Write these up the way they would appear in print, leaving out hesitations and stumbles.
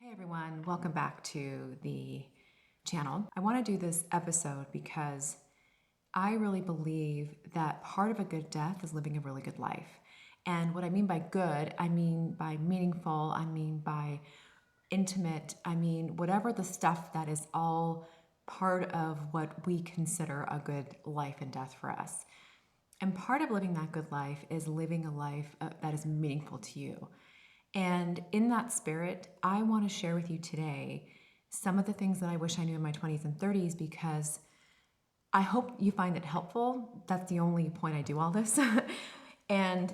Hey everyone, welcome back to the channel. I want to do this episode because I really believe that part of a good death is living a really good life. And what I mean by good, I mean by meaningful, I mean by intimate, I mean whatever the stuff that is all part of what we consider a good life and death for us. And part of living that good life is living a life that is meaningful to you. And in that spirit, I want to share with you today some of the things that I wish I knew in my 20s and 30s because I hope you find it helpful. That's the only point I do all this. And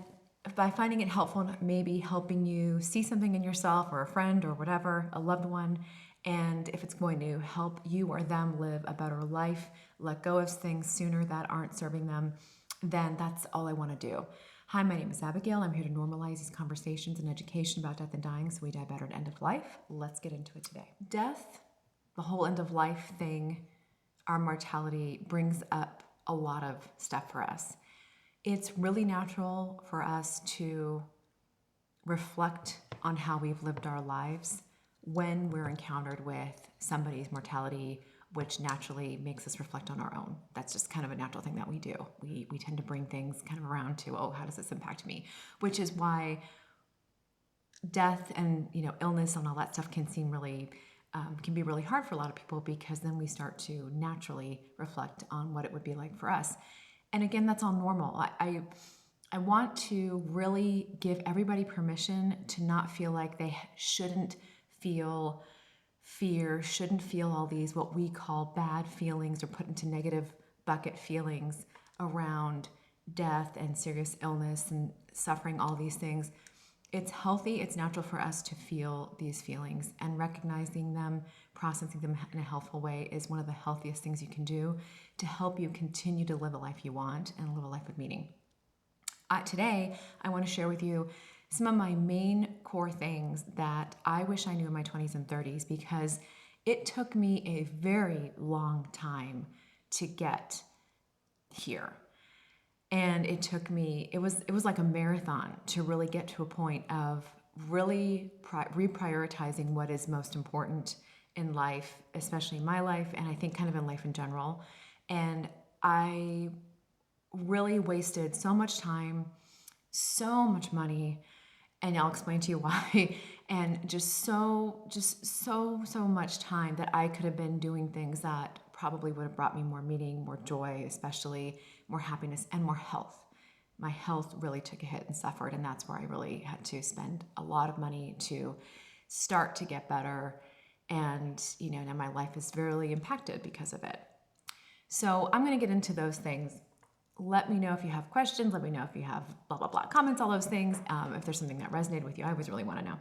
by finding it helpful, maybe helping you see something in yourself or a friend or whatever, a loved one, and if it's going to help you or them live a better life, let go of things sooner that aren't serving them, then that's all I want to do. Hi, my name is Abigail. I'm here to normalize these conversations and education about death and dying so we die better at end of life. Let's get into it today. Death, the whole end of life thing, our mortality brings up a lot of stuff for us. It's really natural for us to reflect on how we've lived our lives when we're encountered with somebody's mortality, which naturally makes us reflect on our own. That's just kind of a natural thing that we do. We tend to bring things kind of around to, oh, how does this impact me? Which is why death and illness and all that stuff can seem really can be really hard for a lot of people, because then we start to naturally reflect on what it would be like for us. And again, that's all normal. I want to really give everybody permission to not feel like they shouldn't feel fear, shouldn't feel all these what we call bad feelings or put into negative bucket feelings around death and serious illness and suffering, all these things. It's healthy, it's natural for us to feel these feelings, and recognizing them, processing them in a helpful way is one of the healthiest things you can do to help you continue to live a life you want and live a life with meaning. Today, I want to share with you some of my main core things that I wish I knew in my 20s and 30s, because it took me a very long time to get here. And it took me, it was like a marathon to really get to a point of really reprioritizing what is most important in life, especially in my life, and I think kind of in life in general. And I really wasted so much time, so much money, and I'll explain to you why, and just so much time that I could have been doing things that probably would have brought me more meaning, more joy, especially more happiness and more health. My health really took a hit and suffered, and that's where I really had to spend a lot of money to start to get better. And now my life is really impacted because of it. So I'm going to get into those things. Let me know if you have questions. Let me know if you have blah, blah, blah comments, all those things. If there's something that resonated with you, I always really want to know.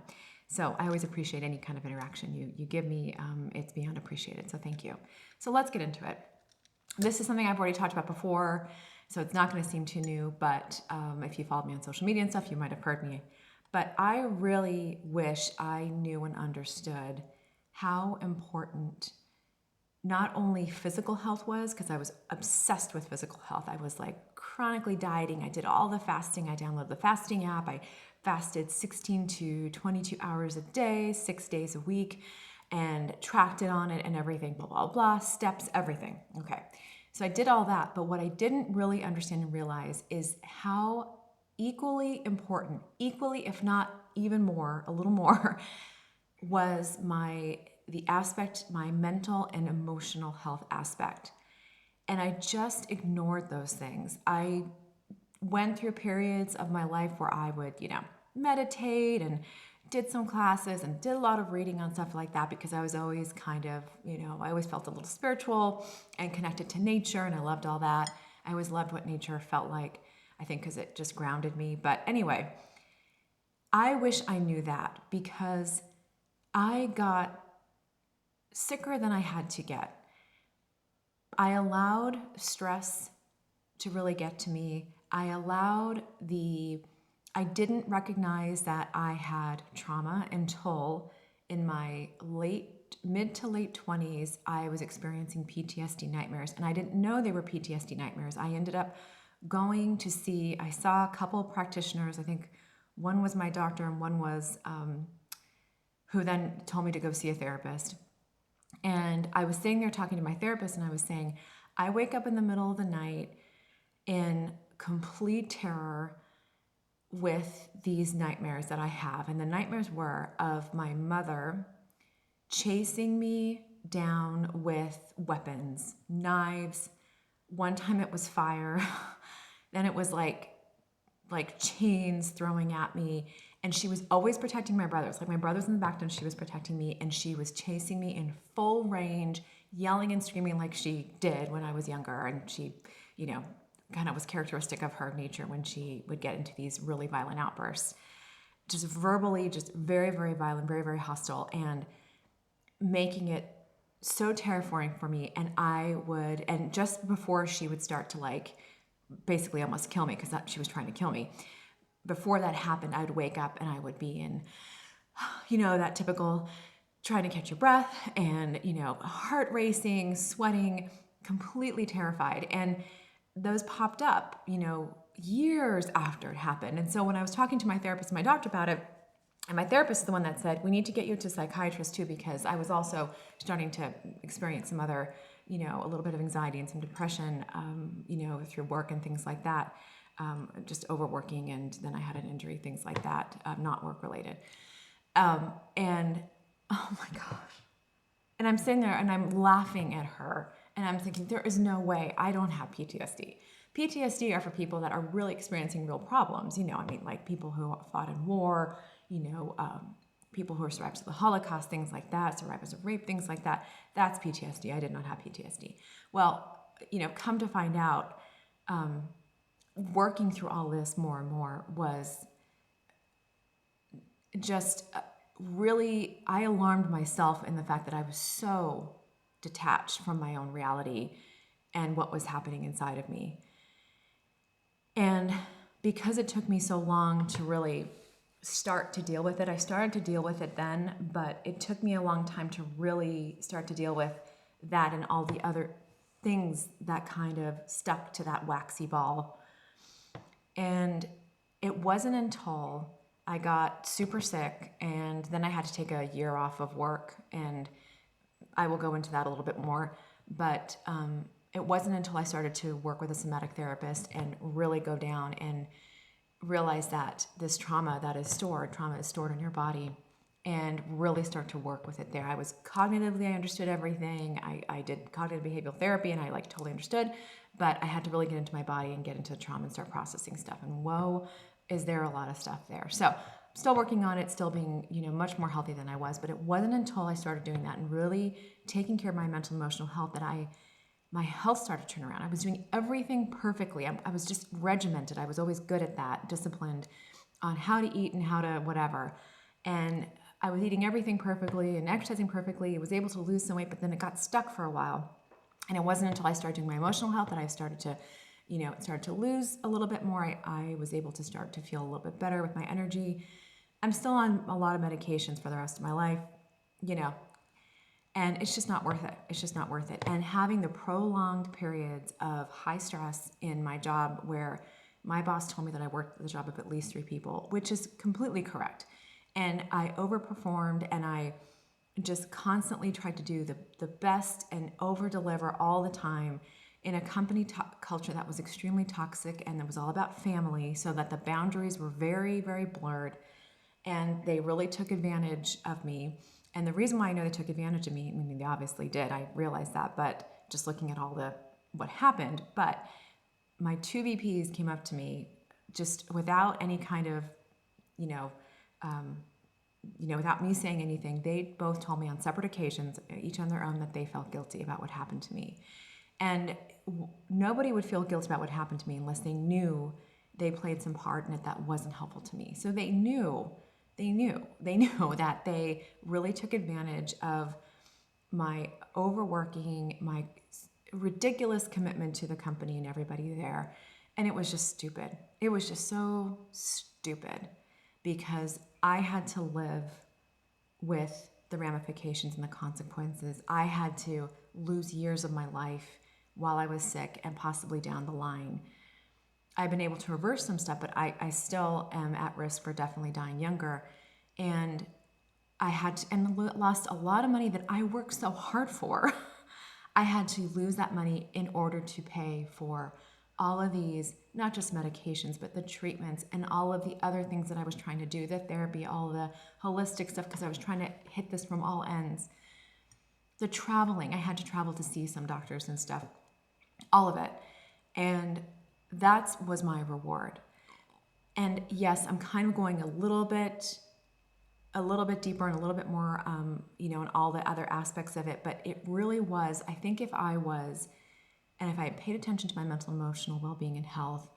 So I always appreciate any kind of interaction you give me. It's beyond appreciated, so thank you. So let's get into it. This is something I've already talked about before, so it's not going to seem too new, but if you followed me on social media and stuff, you might have heard me. But I really wish I knew and understood how important not only physical health was, because I was obsessed with physical health. I was like chronically dieting. I did all the fasting. I downloaded the fasting app. I fasted 16 to 22 hours a day, 6 days a week, and tracked it on it and everything, blah, blah, blah, steps, everything. Okay. So I did all that, but what I didn't really understand and realize is how equally important, equally, if not even more, a little more, was the aspect, my mental and emotional health aspect. And I just ignored those things. I went through periods of my life where I would, meditate and did some classes and did a lot of reading on stuff like that, because I was always kind of, I always felt a little spiritual and connected to nature, and I loved all that. I always loved what nature felt like, I think because it just grounded me. But anyway, I wish I knew that, because I got sicker than I had to get. I allowed stress to really get to me. I didn't recognize that I had trauma until in my mid to late 20s, I was experiencing PTSD nightmares, and I didn't know they were PTSD nightmares. I ended up I saw a couple practitioners. I think one was my doctor and one was who then told me to go see a therapist. And I was sitting there talking to my therapist, and I was saying, I wake up in the middle of the night in complete terror with these nightmares that I have. And the nightmares were of my mother chasing me down with weapons, knives. One time it was fire. Then it was like chains throwing at me. And she was always protecting my brothers. Like my brother's in the back, and she was protecting me, and she was chasing me in full range, yelling and screaming like she did when I was younger. And she, kind of was characteristic of her nature when she would get into these really violent outbursts. Just verbally, just very, very violent, very, very hostile, and making it so terrifying for me. And just before she would start to basically almost kill me, because she was trying to kill me, before that happened, I would wake up and I would be in, that typical trying to catch your breath and, heart racing, sweating, completely terrified. And those popped up, years after it happened. And so when I was talking to my therapist and my doctor about it, and my therapist is the one that said, we need to get you to a psychiatrist too, because I was also starting to experience some other, a little bit of anxiety and some depression, through work and things like that. Just overworking, and then I had an injury, things like that, not work related. And oh my gosh. And I'm sitting there and I'm laughing at her, and I'm thinking, there is no way I don't have PTSD. PTSD are for people that are really experiencing real problems, like people who fought in war, people who are survivors of the Holocaust, things like that, survivors of rape, things like that. That's PTSD. I did not have PTSD. Well, come to find out, working through all this more and more was just really, I alarmed myself in the fact that I was so detached from my own reality and what was happening inside of me. And because it took me so long to really start to deal with it, I started to deal with it then, but it took me a long time to really start to deal with that and all the other things that kind of stuck to that waxy ball. And it wasn't until I got super sick, and then I had to take a year off of work, and I will go into that a little bit more, but it wasn't until I started to work with a somatic therapist and really go down and realize that this trauma is stored in your body, and really start to work with it there. I was cognitively, I understood everything. I did cognitive behavioral therapy, and I totally understood, but I had to really get into my body and get into the trauma and start processing stuff. And whoa, is there a lot of stuff there. So I'm still working on it, still being, much more healthy than I was, but it wasn't until I started doing that and really taking care of my mental and emotional health that my health started to turn around. I was doing everything perfectly. I was just regimented. I was always good at that, disciplined on how to eat and how to whatever. And I was eating everything perfectly and exercising perfectly. I was able to lose some weight, but then it got stuck for a while. And it wasn't until I started doing my emotional health that I started to, it started to lose a little bit more. I was able to start to feel a little bit better with my energy. I'm still on a lot of medications for the rest of my life, and it's just not worth it. It's just not worth it. And having the prolonged periods of high stress in my job, where my boss told me that I worked the job of at least 3 people, which is completely correct. And I overperformed, and I just constantly tried to do the best and over-deliver all the time in a company culture that was extremely toxic, and it was all about family, so that the boundaries were very, very blurred, and they really took advantage of me. And the reason why I know they took advantage of me, I mean, they obviously did, I realized that, but just looking at what happened, but my 2 VPs came up to me just without any kind of, without me saying anything. They both told me on separate occasions, each on their own, that they felt guilty about what happened to me. And nobody would feel guilty about what happened to me unless they knew they played some part in it that wasn't helpful to me. So they knew that they really took advantage of my overworking, my ridiculous commitment to the company and everybody there. And it was just stupid. It was just so stupid, because I had to live with the ramifications and the consequences. I had to lose years of my life while I was sick, and possibly down the line. I've been able to reverse some stuff, but I still am at risk for definitely dying younger. And I had to, and lost a lot of money that I worked so hard for. I had to lose that money in order to pay for all of these, not just medications, but the treatments and all of the other things that I was trying to do, the therapy, all the holistic stuff, because I was trying to hit this from all ends. The traveling, I had to travel to see some doctors and stuff, all of it. And that was my reward. And yes, I'm kind of going a little bit deeper and a little bit more, in all the other aspects of it. But it really was, I think if I had paid attention to my mental, emotional well-being and health,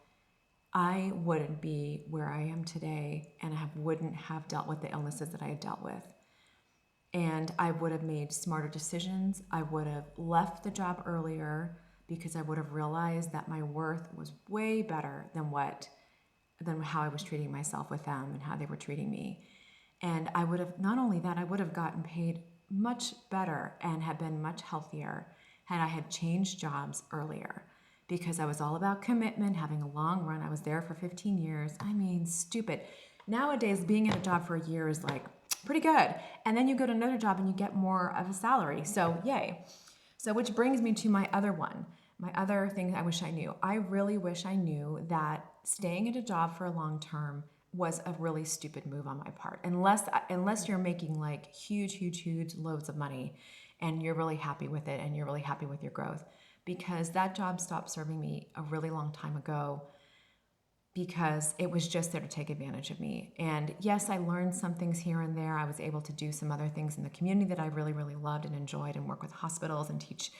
I wouldn't be where I am today, and I wouldn't have dealt with the illnesses that I had dealt with. And I would have made smarter decisions. I would have left the job earlier because I would have realized that my worth was way better than how I was treating myself with them and how they were treating me. And I would have, not only that, I would have gotten paid much better and have been much healthier had I had changed jobs earlier, because I was all about commitment, having a long run. I was there for 15 years. I mean, stupid. Nowadays, being in a job for a year is like pretty good. And then you go to another job and you get more of a salary. So yay. So which brings me to my other thing I wish I knew. I really wish I knew that staying at a job for a long term was a really stupid move on my part. Unless you're making like huge loads of money and you're really happy with it and you're really happy with your growth. Because that job stopped serving me a really long time ago because it was just there to take advantage of me. And yes, I learned some things here and there. I was able to do some other things in the community that I really, really loved and enjoyed, and work with hospitals and teach,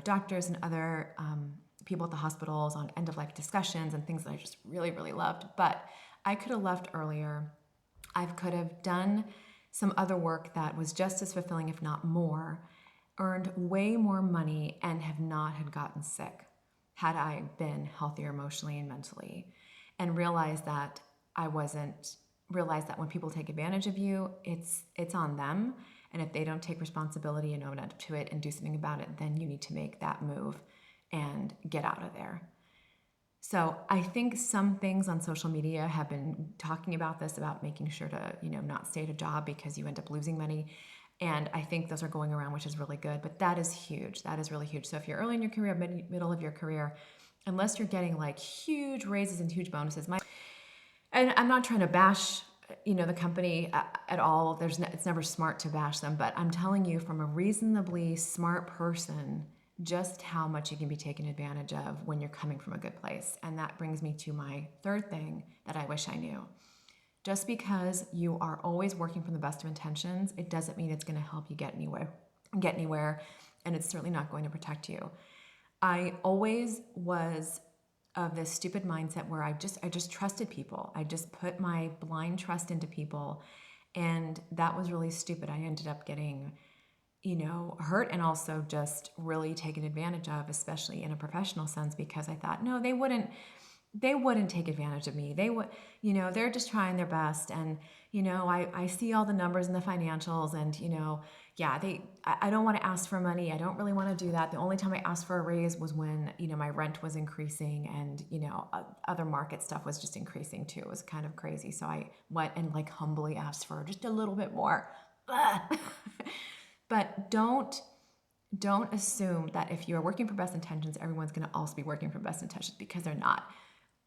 doctors and other people at the hospitals on end-of-life discussions and things that I just really, really loved. But I could have left earlier. I could have done some other work that was just as fulfilling, if not more, earned way more money, and had gotten sick had I been healthier emotionally and mentally, and realized that when people take advantage of you, it's on them. And if they don't take responsibility and own up to it and do something about it, then you need to make that move and get out of there. So I think some things on social media have been talking about this, about making sure to, not stay at a job because you end up losing money. And I think those are going around, which is really good. But that is huge. That is really huge. So if you're early in your career, middle of your career, unless you're getting like huge raises and huge bonuses, and I'm not trying to bash, the company at all. It's never smart to bash them. But I'm telling you, from a reasonably smart person, just how much you can be taken advantage of when you're coming from a good place. And that brings me to my third thing that I wish I knew. Just because you are always working from the best of intentions, it doesn't mean it's going to help you get anywhere, and it's certainly not going to protect you. I always was of this stupid mindset where I just trusted people. I just put my blind trust into people, and that was really stupid. I ended up getting hurt and also just really taken advantage of, especially in a professional sense, because I thought, no, they wouldn't take advantage of me. They would, they're just trying their best. And, I see all the numbers and the financials, and, I don't want to ask for money. I don't really want to do that. The only time I asked for a raise was when, my rent was increasing, and, other market stuff was just increasing too. It was kind of crazy. So I went and humbly asked for just a little bit more. But don't assume that if you're working for best intentions, everyone's going to also be working for best intentions, because they're not.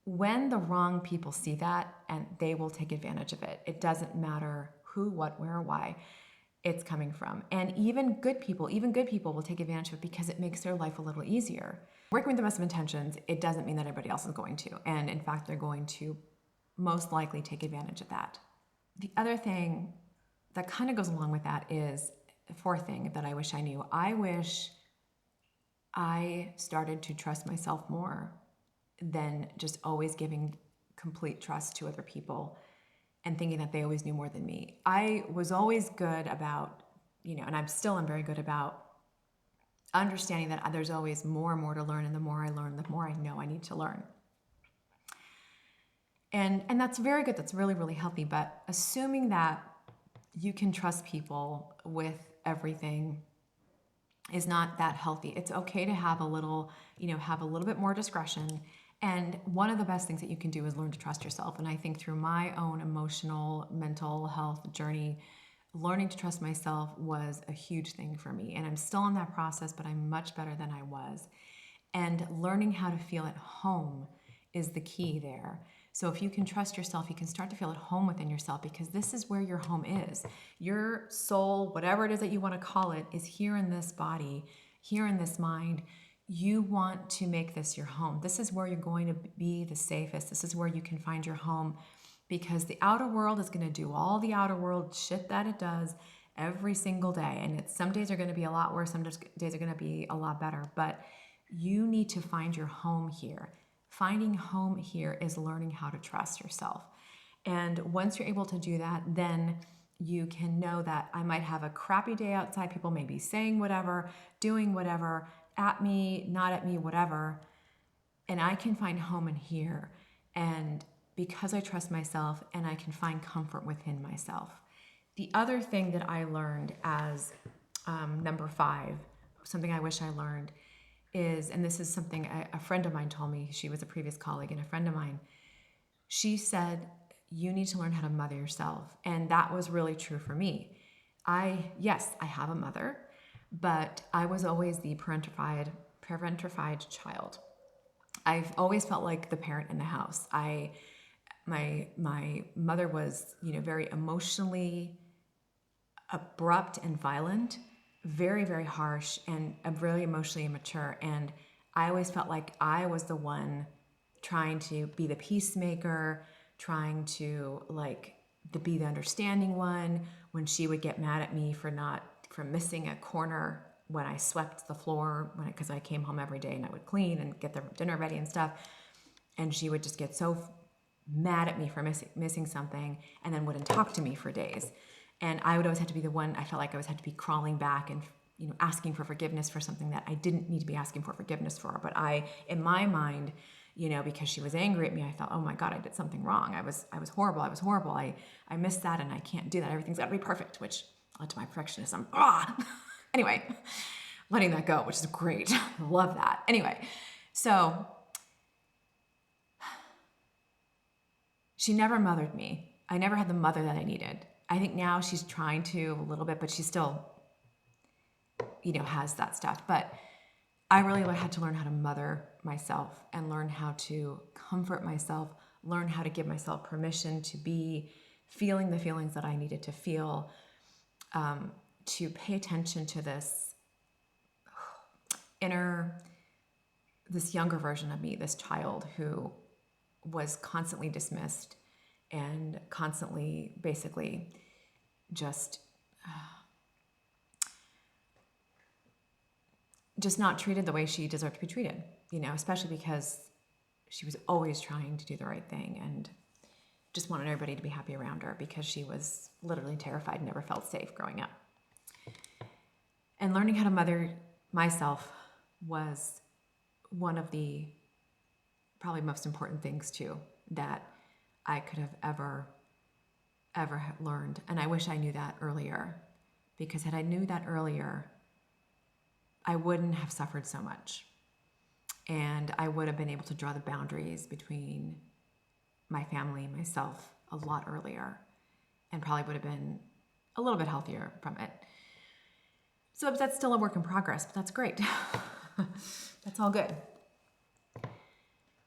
When the wrong people see that, and they will take advantage of it. It doesn't matter who, what, where, or why it's coming from. And even good people will take advantage of it because it makes their life a little easier. Working with the best of intentions, it doesn't mean that everybody else is going to. And in fact, they're going to most likely take advantage of that. The other thing that kind of goes along with that is the fourth thing that I wish I knew. I wish I started to trust myself more than just always giving complete trust to other people and thinking that they always knew more than me. I was always good about, and I'm very good about understanding that there's always more and more to learn, and the more I learn, the more I know I need to learn. And that's very good. That's really, really healthy. But assuming that you can trust people with everything is not that healthy. It's okay to have a little bit more discretion. And one of the best things that you can do is learn to trust yourself. And I think through my own emotional, mental health journey, learning to trust myself was a huge thing for me. And I'm still in that process, but I'm much better than I was. And learning how to feel at home is the key there. So if you can trust yourself, you can start to feel at home within yourself, because this is where your home is. Your soul, whatever it is that you want to call it, is here in this body, here in this mind. You want to make this your home. This is where you're going to be the safest. This is where you can find your home, because the outer world is going to do all the outer world shit that it does every single day. And some days are going to be a lot worse. Some days are going to be a lot better. But you need to find your home here. Finding home here is learning how to trust yourself. And once you're able to do that, then you can know that I might have a crappy day outside. People may be saying whatever, doing whatever, at me, not at me, whatever. And I can find home in here. And because I trust myself, and I can find comfort within myself. The other thing that I learned as number 5, something I wish I learned is, and this is something a friend of mine told me, she was a previous colleague and a friend of mine, she said, you need to learn how to mother yourself. And that was really true for me. Yes, I have a mother, but I was always the parentified child. I've always felt like the parent in the house. My mother was, very emotionally abrupt and violent, very, very harsh, and very emotionally immature. And I always felt like I was the one trying to be the peacemaker, trying to be the understanding one, when she would get mad at me for missing a corner when I swept the floor, because I came home every day and I would clean and get the dinner ready and stuff. And she would just get so mad at me for missing something, and then wouldn't talk to me for days. And I would always have to be the one, I felt like I always had to be crawling back and asking for forgiveness for something that I didn't need to be asking for forgiveness for. But in my mind, because she was angry at me, I thought, oh my God, I did something wrong. I was horrible. I missed that, and I can't do that. Everything's got to be perfect, which led to my perfectionism. Anyway, letting that go, which is great. I love that. Anyway, so she never mothered me. I never had the mother that I needed. I think now she's trying to a little bit, but she still, has that stuff. But I really had to learn how to mother myself and learn how to comfort myself, learn how to give myself permission to be feeling the feelings that I needed to feel, to pay attention to this younger version of me, this child who was constantly dismissed and constantly basically just not treated the way she deserved to be treated, especially because she was always trying to do the right thing and just wanted everybody to be happy around her, because she was literally terrified and never felt safe growing up. And learning how to mother myself was one of the probably most important things too that I could have ever learned. And I wish I knew that earlier, because had I knew that earlier, I wouldn't have suffered so much. And I would have been able to draw the boundaries between my family and myself a lot earlier, and probably would have been a little bit healthier from it. So that's still a work in progress, but that's great. That's all good.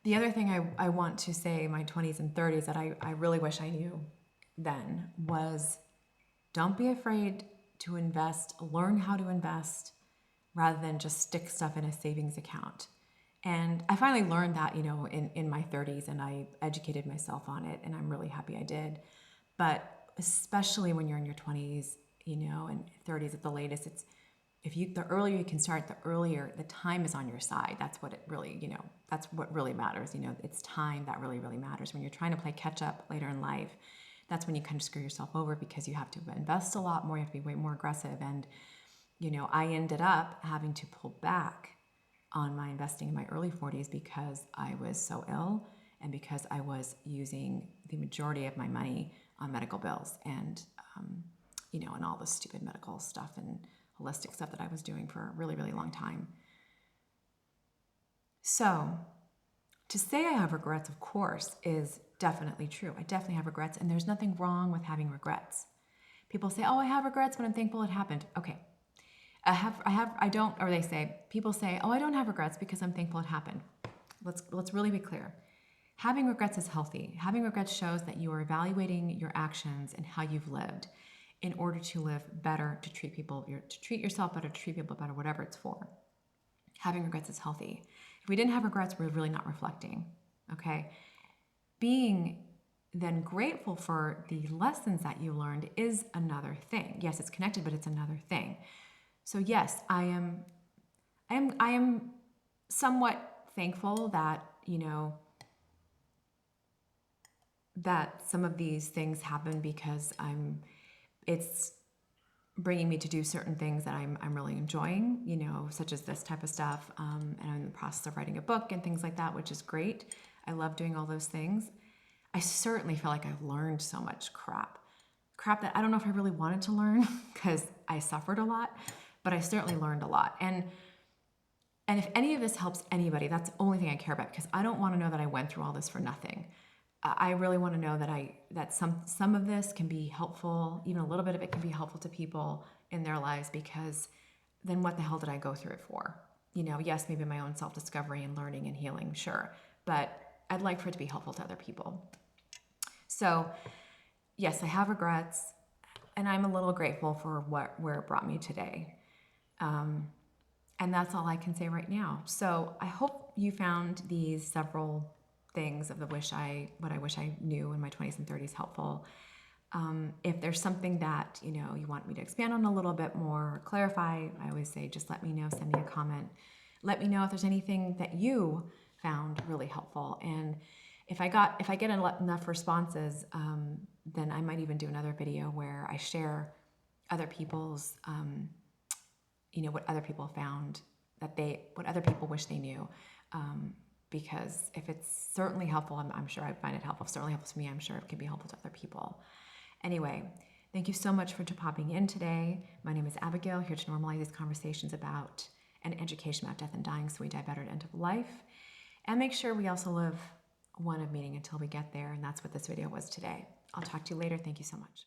The other thing I want to say in my 20s and 30s that I really wish I knew then was, don't be afraid to invest, learn how to invest, rather than just stick stuff in a savings account. And I finally learned that, in my 30s, and I educated myself on it, and I'm really happy I did. But especially when you're in your 20s, and 30s at the latest, the earlier you can start, the earlier the time is on your side. That's what it really, that's what really matters. It's time that really, really matters. When you're trying to play catch up later in life, that's when you kind of screw yourself over, because you have to invest a lot more. You have to be way more aggressive. And, I ended up having to pull back on my investing in my early 40s because I was so ill, and because I was using the majority of my money on medical bills and, and all the stupid medical stuff and holistic stuff that I was doing for a really, really long time. So to say I have regrets, of course, is definitely true. I definitely have regrets, and there's nothing wrong with having regrets. People say, oh, I have regrets, but I'm thankful it happened. Okay. Or they say, people say, oh, I don't have regrets because I'm thankful it happened. Let's really be clear. Having regrets is healthy. Having regrets shows that you are evaluating your actions and how you've lived in order to live better, to treat yourself better, to treat people better, whatever it's for. Having regrets is healthy. If we didn't have regrets, we're really not reflecting, okay? Being then grateful for the lessons that you learned is another thing. Yes, it's connected, but it's another thing. So yes, I am somewhat thankful that, that some of these things happen because it's bringing me to do certain things that I'm really enjoying, such as this type of stuff. And I'm in the process of writing a book and things like that, which is great. I love doing all those things. I certainly feel like I've learned so much crap that I don't know if I really wanted to learn because I suffered a lot, but I certainly learned a lot. And if any of this helps anybody, that's the only thing I care about, because I don't want to know that I went through all this for nothing. I really want to know that some of this can be helpful, even a little bit of it can be helpful to people in their lives, because then what the hell did I go through it for? Yes, maybe my own self-discovery and learning and healing, sure, but I'd like for it to be helpful to other people. So yes, I have regrets, and I'm a little grateful for where it brought me today. And that's all I can say right now. So I hope you found these several things of what I wish I knew in my 20s and 30s helpful. If there's something that you want me to expand on a little bit more or clarify, I always say just let me know, send me a comment. Let me know if there's anything that you found really helpful. And if I get enough responses, then I might even do another video where I share other people's what other people found, what other people wish they knew. Because if it's certainly helpful, I'm sure I find it helpful. If it's certainly helpful to me, I'm sure it can be helpful to other people. Anyway, thank you so much for popping in today. My name is Abigail, here to normalize these conversations about and education about death and dying so we die better at the end of life. And make sure we also live one of meaning until we get there. And that's what this video was today. I'll talk to you later. Thank you so much.